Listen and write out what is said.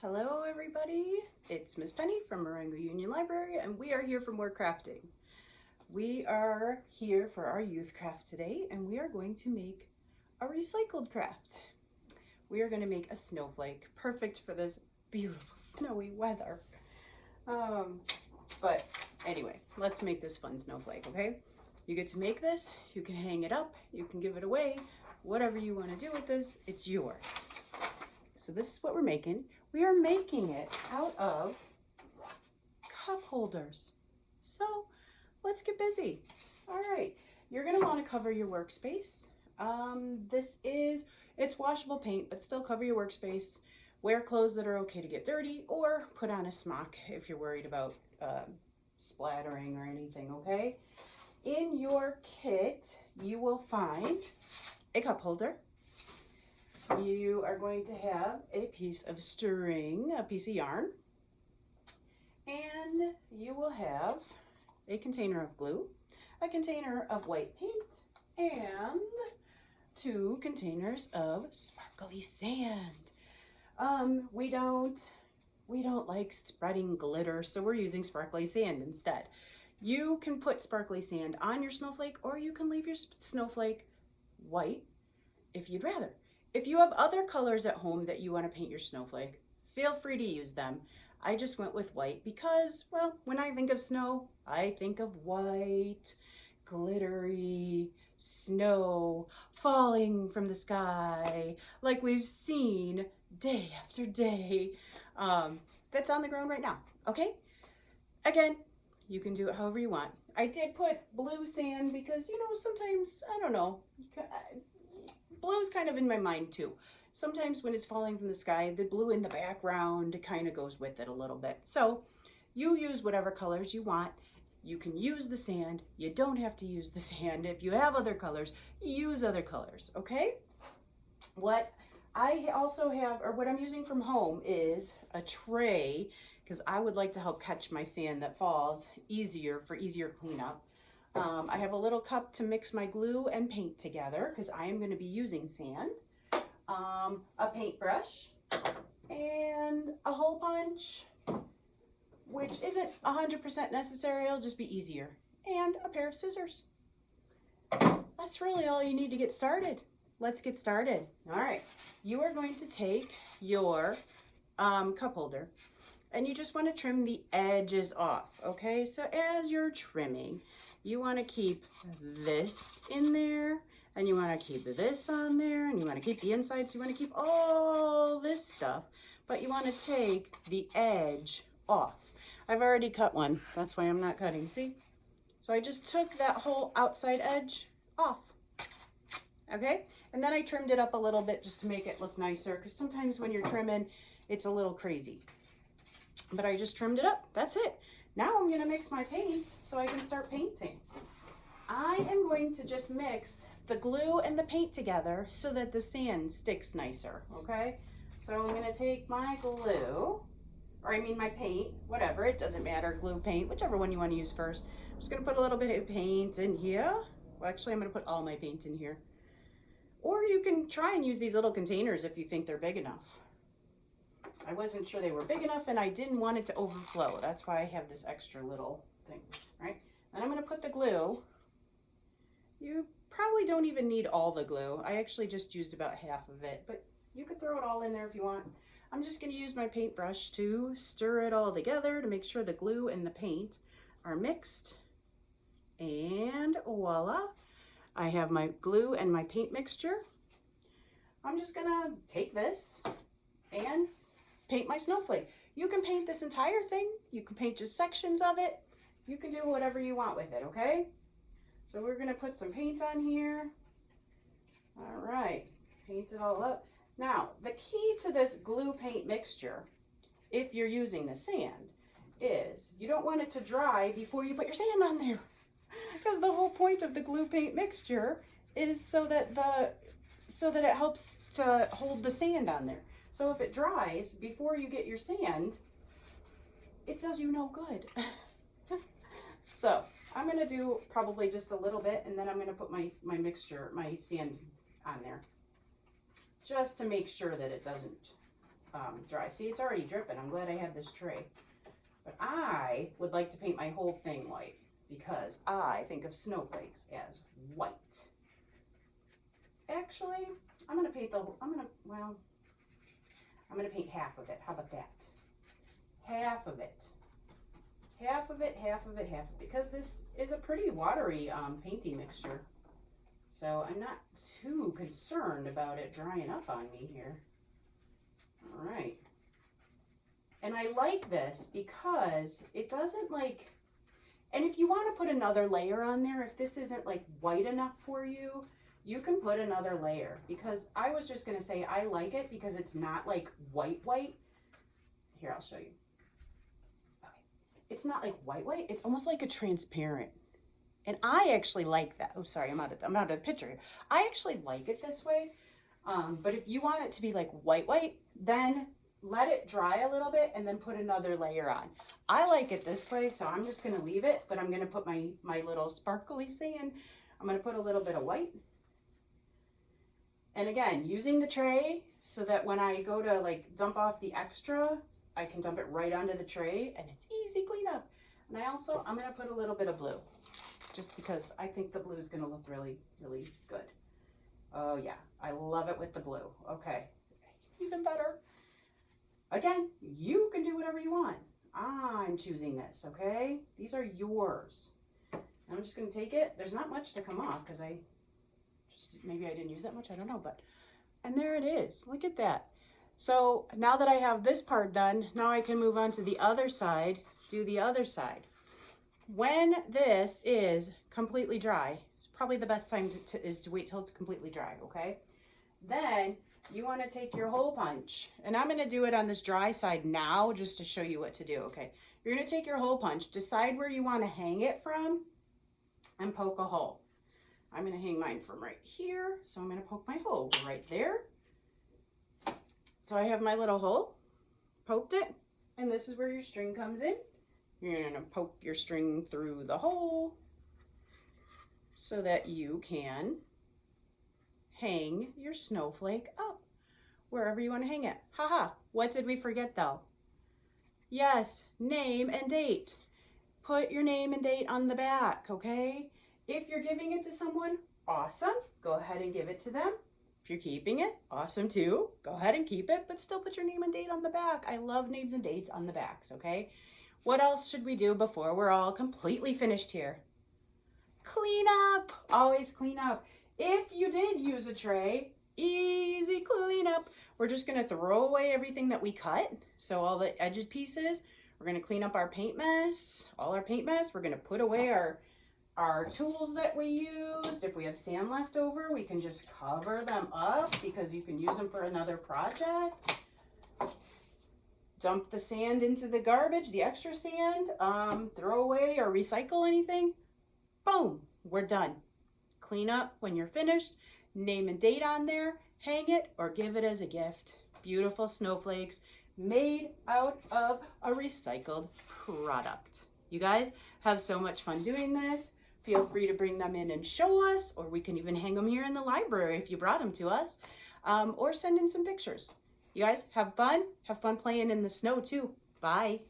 Hello everybody, it's Miss Penny from Marengo-Union Library and we are here for more crafting. We are here for our youth craft today and we are going to make a recycled craft. We are going to make a snowflake, perfect for this beautiful snowy weather. But anyway, let's make this fun snowflake, okay? You get to make this, you can hang it up, you can give it away, whatever you want to do with this, it's yours. So this is what we're making. We are making it out of cup holders. So let's get busy. All right, you're gonna want to cover your workspace. It's washable paint, but still cover your workspace. Wear clothes that are okay to get dirty, or put on a smock if you're worried about splattering or anything, okay? In your kit, you will find a cup holder. You are going to have a piece of string, a piece of yarn, and you will have a container of glue, a container of white paint, and 2 containers of sparkly sand. We don't like spreading glitter, so we're using sparkly sand instead. You can put sparkly sand on your snowflake, or you can leave your snowflake white if you'd rather. If you have other colors at home that you want to paint your snowflake, feel free to use them. I just went with white because, well, when I think of snow, I think of white, glittery, snow falling from the sky, like we've seen day after day. That's on the ground right now, okay? Again, you can do it however you want. I did put blue sand because, you know, sometimes, I don't know, blue's kind of in my mind too. Sometimes when it's falling from the sky, the blue in the background kind of goes with it a little bit. So you use whatever colors you want. You can use the sand. You don't have to use the sand. If you have other colors, use other colors, okay? What I also have, or what I'm using from home, is a tray, because I would like to help catch my sand that falls for easier cleanup. I have a little cup to mix my glue and paint together because I am going to be using sand, a paintbrush, and a hole punch, which isn't 100% necessary, it'll just be easier, and a pair of scissors. That's really all you need to get started. Let's get started. All right, you are going to take your cup holder and you just want to trim the edges off, okay? So as you're trimming, you want to keep this in there, and you want to keep this on there, and you want to keep the inside, so you want to keep all this stuff, but you want to take the edge off. I've already cut one, that's why I'm not cutting, see? So I just took that whole outside edge off, okay? And then I trimmed it up a little bit just to make it look nicer, because sometimes when you're trimming, it's a little crazy. But I just trimmed it up, that's it. Now I'm going to mix my paints so I can start painting. I am going to just mix the glue and the paint together so that the sand sticks nicer, okay? So I'm going to take my glue, my paint, whatever, it doesn't matter, glue, paint, whichever one you want to use first. I'm just going to put a little bit of paint in here. Well, actually, I'm going to put all my paint in here. Or you can try and use these little containers if you think they're big enough. I wasn't sure they were big enough and I didn't want it to overflow. That's why I have this extra little thing, right? And I'm going to put the glue. You probably don't even need all the glue. I actually just used about half of it, but you could throw it all in there if you want. I'm just going to use my paintbrush to stir it all together to make sure the glue and the paint are mixed. And voila, I have my glue and my paint mixture. I'm just going to take this and paint my snowflake. You can paint this entire thing. You can paint just sections of it. You can do whatever you want with it, okay? So we're gonna put some paint on here. All right, paint it all up. Now, the key to this glue paint mixture, if you're using the sand, is you don't want it to dry before you put your sand on there. Because the whole point of the glue paint mixture is so that it helps to hold the sand on there. So if it dries before you get your sand, it does you no good. So I'm going to do probably just a little bit, and then I'm going to put my mixture, my sand on there, just to make sure that it doesn't dry. See, it's already dripping. I'm glad I had this tray. But I would like to paint my whole thing white because I think of snowflakes as white. Actually, I'm gonna paint half of it. How about that? Half of it. Half of it, half of it, half of it. Because this is a pretty watery painting mixture. So I'm not too concerned about it drying up on me here. All right. And I like this because it doesn't like, and if you want to put another layer on there, if this isn't like white enough for you, you can put another layer, because I was just going to say I like it because it's not like white. Here, I'll show you. Okay. It's not like white. It's almost like a transparent. And I actually like that. Oh, sorry, I'm out of the picture here. I actually like it this way. But if you want it to be like white, then let it dry a little bit and then put another layer on. I like it this way, so I'm just gonna leave it, but I'm gonna put my little sparkly sand. I'm gonna put a little bit of white. And again, using the tray so that when I go to like dump off the extra, I can dump it right onto the tray and it's easy cleanup. And I'm gonna put a little bit of blue just because I think the blue is gonna look really, really good. Oh yeah, I love it with the blue. Okay, even better. Again, you can do whatever you want. I'm choosing this, okay? These are yours. I'm just gonna take it. There's not much to come off because maybe I didn't use that much, I don't know, and there it is. Look at that. So now that I have this part done, now I can move on to the other side, do the other side. When this is completely dry, it's probably the best time is to wait till it's completely dry, okay? Then you want to take your hole punch, and I'm going to do it on this dry side now just to show you what to do, okay? You're going to take your hole punch, decide where you want to hang it from, and poke a hole. I'm going to hang mine from right here, so I'm going to poke my hole right there. So I have my little hole, poked it, and this is where your string comes in. You're going to poke your string through the hole so that you can hang your snowflake up wherever you want to hang it. Haha, what did we forget though? Yes, name and date. Put your name and date on the back, okay? If you're giving it to someone, awesome. Go ahead and give it to them. If you're keeping it, awesome too. Go ahead and keep it, but still put your name and date on the back. I love names and dates on the backs, okay? What else should we do before we're all completely finished here? Clean up. Always clean up. If you did use a tray, easy cleanup. We're just going to throw away everything that we cut. So all the edged pieces, we're going to clean up our paint mess, all our paint mess. We're going to put away our tools that we used. If we have sand left over, we can just cover them up because you can use them for another project. Dump the sand into the garbage, the extra sand, throw away or recycle anything. Boom, we're done. Clean up when you're finished, name and date on there, hang it or give it as a gift. Beautiful snowflakes made out of a recycled product. You guys have so much fun doing this. Feel free to bring them in and show us, or we can even hang them here in the library if you brought them to us, or send in some pictures. You guys have fun playing in the snow too. Bye.